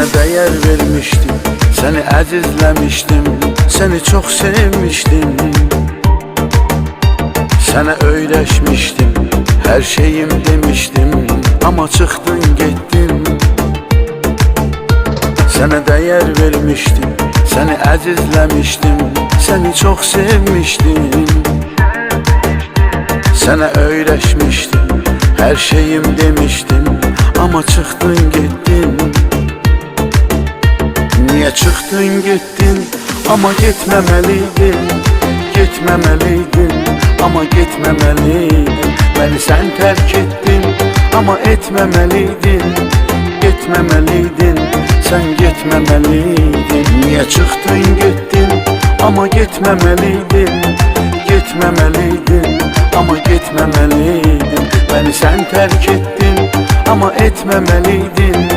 Sənə dəyər vermişdim, səni əzizləmişdim, səni çox sevmişdim. Sənə öyrəşmişdim, hər şeyim demişdim, amma çıxdın getdin. Sənə dəyər vermişdim, səni əzizləmişdim, səni çox sevmişdim. Sənə öyrəşmişdim, hər şeyim demişdim, amma çıxdın getdin. Niyə çıxdın getdin, amma getməməliydin, getməməliydin, amma getməməliydin. Məni sən tərk etdin, amma etməməliydin, getməməliydin, sən getməməliydin. Niyə çıxdın getdin, amma getməməliydin, getməməliydin, amma getməməliydin. Məni sən tərk etdin, amma etməməliydin,